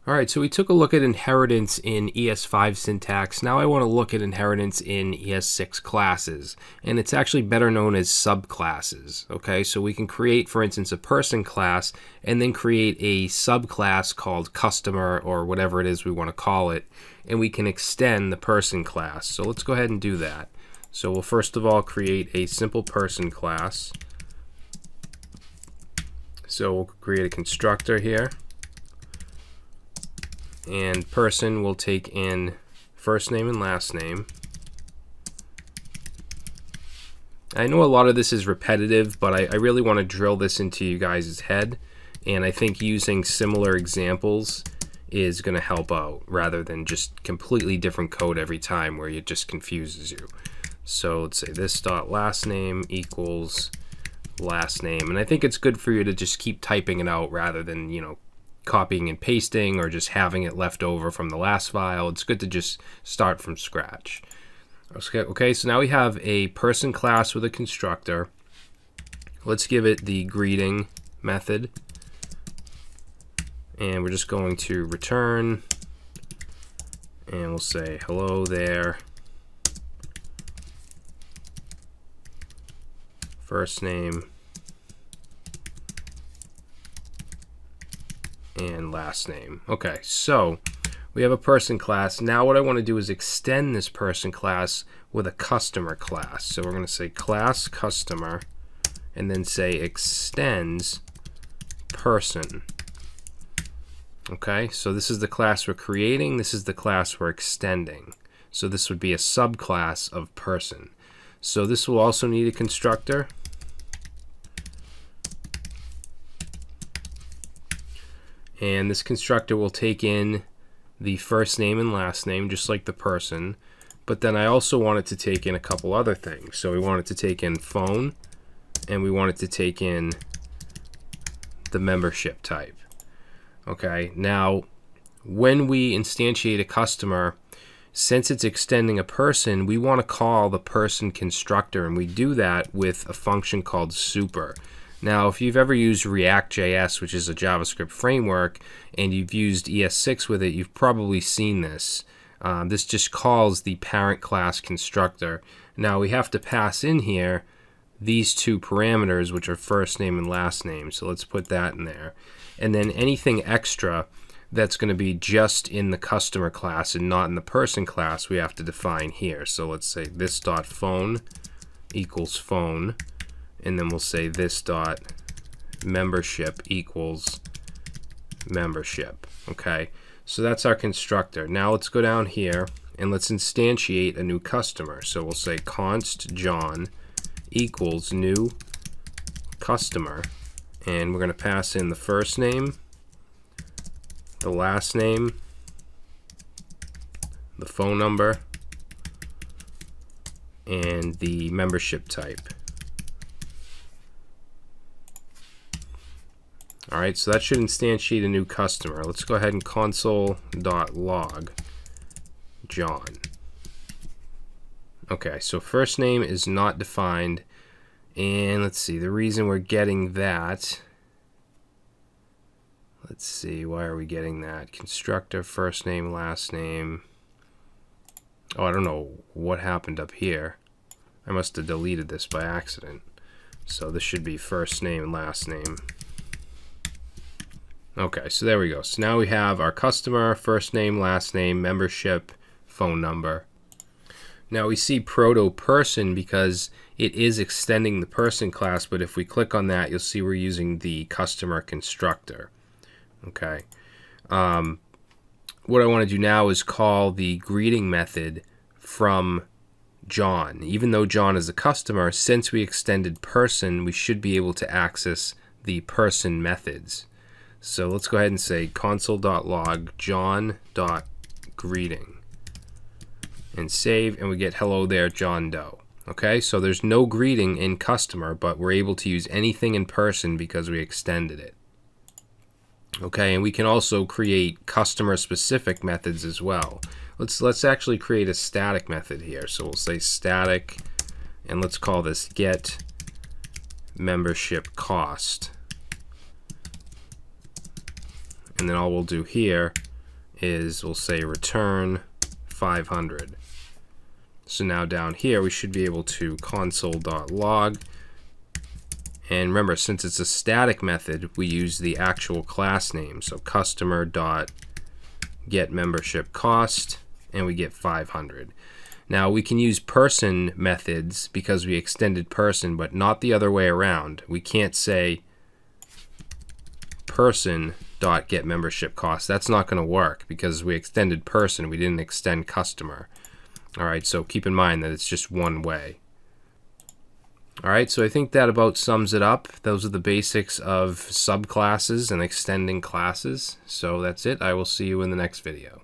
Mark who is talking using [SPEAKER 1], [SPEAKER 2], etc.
[SPEAKER 1] Alright, so we took a look at inheritance in ES5 syntax. Now I want to look at inheritance in ES6 classes, and it's actually better known as subclasses. Okay, so we can create, for instance, a person class and then create a subclass called customer or whatever it is we want to call it, and we can extend the person class. So let's go ahead and do that. So we'll first of all create a simple person class. So we'll create a constructor here. And person will take in first name and last name. I know a lot of this is repetitive, but I really want to drill this into you guys' head, and I think using similar examples is going to help out rather than just completely different code every time where it just confuses you. So let's say this dot last name equals last name, and I think it's good for you to just keep typing it out rather than, you know, copying and pasting or just having it left over from the last file. It's good to just start from scratch. Okay, so now we have a person class with a constructor. Let's give it the greeting method, and we're just going to return, and we'll say hello there, first name and last name. Okay, so we have a person class. Now what I want to do is extend this person class with a customer class. So we're going to say class customer and then say extends person. Okay, so this is the class we're creating, this is the class we're extending. So this would be a subclass of person. So this will also need a constructor. And this constructor will take in the first name and last name, just like the person. But then I also want it to take in a couple other things. So we want it to take in phone, and we want it to take in the membership type. Okay, now when we instantiate a customer, since it's extending a person, we want to call the person constructor, and we do that with a function called super. Now, if you've ever used React.js, which is a JavaScript framework, and you've used ES6 with it, you've probably seen this. This just calls the parent class constructor. Now, we have to pass in here these two parameters, which are first name and last name. So let's put that in there. And then anything extra that's going to be just in the customer class and not in the person class, we have to define here. So let's say this dot phone equals phone. And then we'll say this dot membership equals membership. Okay, so that's our constructor. Now let's go down here and let's instantiate a new customer. So we'll say const John equals new customer, and we're going to pass in the first name, the last name, the phone number, and the membership type. Alright, so that should instantiate a new customer. Let's go ahead and console.log John. Okay, so first name is not defined, and let's see, the reason we're getting that, let's see, why are we getting that? Constructor, first name, last name. Oh, I don't know what happened up here. I must have deleted this by accident. So this should be first name and last name. Okay, so there we go. So now we have our customer, first name, last name, membership, phone number. Now we see proto person because it is extending the person class, but if we click on that, you'll see we're using the customer constructor. Okay. What I want to do now is call the greeting method from John. Even though John is a customer, since we extended person, we should be able to access the person methods. So let's go ahead and say console.log john.greeting and save, and we get hello there John Doe. Okay, so there's no greeting in customer, but we're able to use anything in person because we extended it. Okay, and we can also create customer specific methods as well. Let's actually create a static method here. So we'll say static, and let's call this get membership cost. And then all we'll do here is, we'll say return 500. So now down here we should be able to console.log, and remember, since it's a static method, we use the actual class name. So customer.getMembershipCost, and we get 500. Now we can use person methods because we extended person, but not the other way around. We can't say person.getMembershipCost. That's not going to work because we extended person, we didn't extend customer. Alright, so keep in mind that it's just one way. Alright, so I think that about sums it up. Those are the basics of subclasses and extending classes. So that's it. I will see you in the next video.